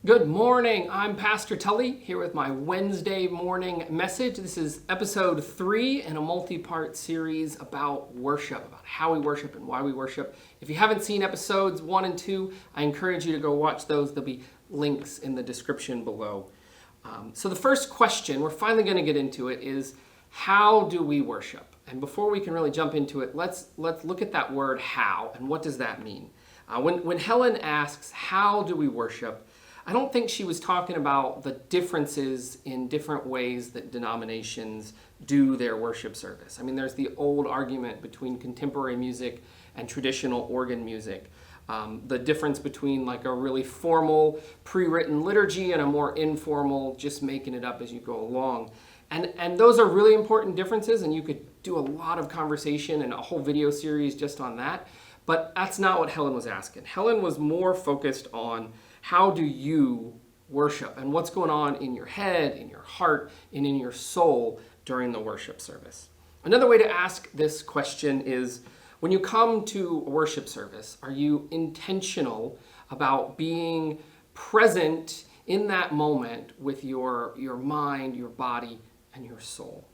Good morning. I'm Pastor Tully here with my Wednesday morning message. This is episode 3 in a multi-part series about worship, about how we worship and why we worship. If you haven't seen episodes 1 and 2, I encourage you to go watch those. There'll be links in the description below. So the first question, we're finally going to get into it, is how do we worship? And before we can really jump into it, let's look at that word how and what does that mean? When Helen asks, how do we worship? I don't think she was talking about the differences in different ways that denominations do their worship service. I mean, there's the old argument between contemporary music and traditional organ music. The difference between like a really formal, pre-written liturgy and a more informal, just making it up as you go along. And those are really important differences, and you could do a lot of conversation and a whole video series just on that. But that's not what Helen was asking. Helen was more focused on how do you worship and what's going on in your head, in your heart, and in your soul during the worship service. Another way to ask this question is, when you come to a worship service, are you intentional about being present in that moment with your mind, your body, and your soul?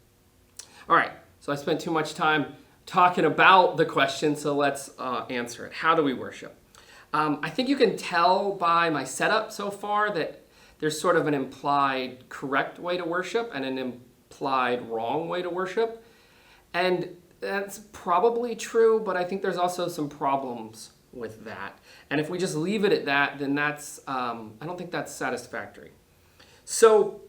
All right, so I spent too much time talking about the question, so let's answer it. How do we worship? I think you can tell by my setup so far that there's sort of an implied correct way to worship and an implied wrong way to worship. And that's probably true, but I think there's also some problems with that. And if we just leave it at that, then that's I don't think that's satisfactory. So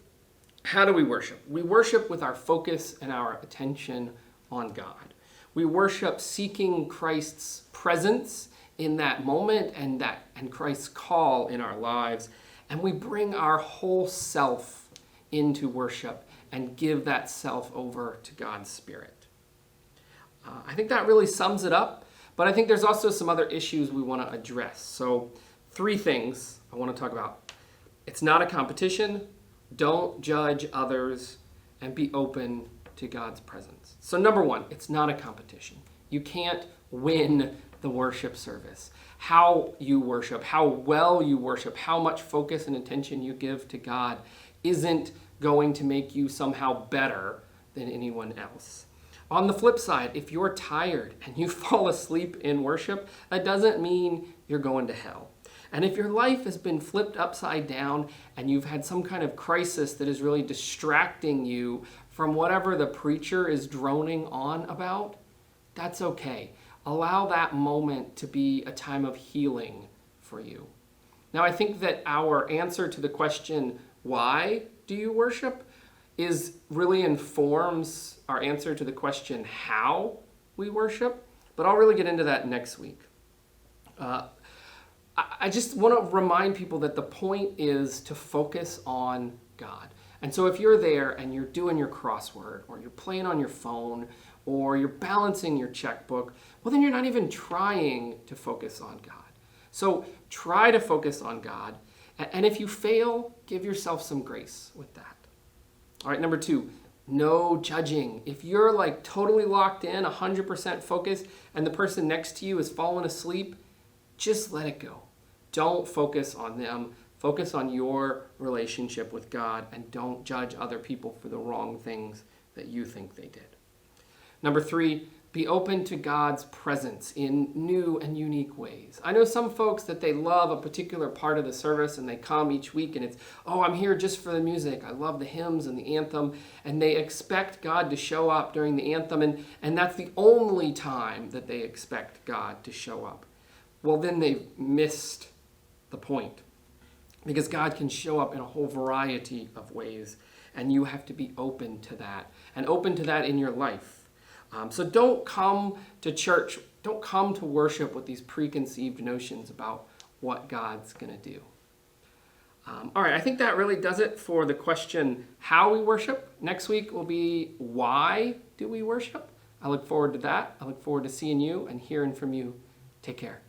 how do we worship? We worship with our focus and our attention on God. We worship seeking Christ's presence in that moment and Christ's call in our lives. And we bring our whole self into worship and give that self over to God's Spirit. I think that really sums it up, but I think there's also some other issues we want to address. So 3 things I want to talk about. It's not a competition. Don't judge others, and be open to God's presence. So number 1, it's not a competition. You can't win the worship service. How you worship, how well you worship, how much focus and attention you give to God isn't going to make you somehow better than anyone else. On the flip side, if you're tired and you fall asleep in worship, that doesn't mean you're going to hell. And if your life has been flipped upside down and you've had some kind of crisis that is really distracting you from whatever the preacher is droning on about, that's okay. Allow that moment to be a time of healing for you. Now, I think that our answer to the question, why do you worship, really informs our answer to the question, how we worship. But I'll really get into that next week. I just want to remind people that the point is to focus on God. And so if you're there and you're doing your crossword, or you're playing on your phone, or you're balancing your checkbook, well, then you're not even trying to focus on God. So try to focus on God. And if you fail, give yourself some grace with that. All right, number 2, no judging. If you're like totally locked in, 100% focused, and the person next to you is falling asleep, just let it go. Don't focus on them. Focus on your relationship with God, and don't judge other people for the wrong things that you think they did. Number 3, be open to God's presence in new and unique ways. I know some folks that they love a particular part of the service and they come each week and it's, I'm here just for the music. I love the hymns and the anthem, and they expect God to show up during the anthem, and that's the only time that they expect God to show up. Well, then they've missed the point, because God can show up in a whole variety of ways, and you have to be open to that, and open to that in your life. So don't come to church, don't come to worship with these preconceived notions about what God's going to do. All right, I think that really does it for the question, how we worship. Next week will be, why do we worship? I look forward to that. I look forward to seeing you and hearing from you. Take care.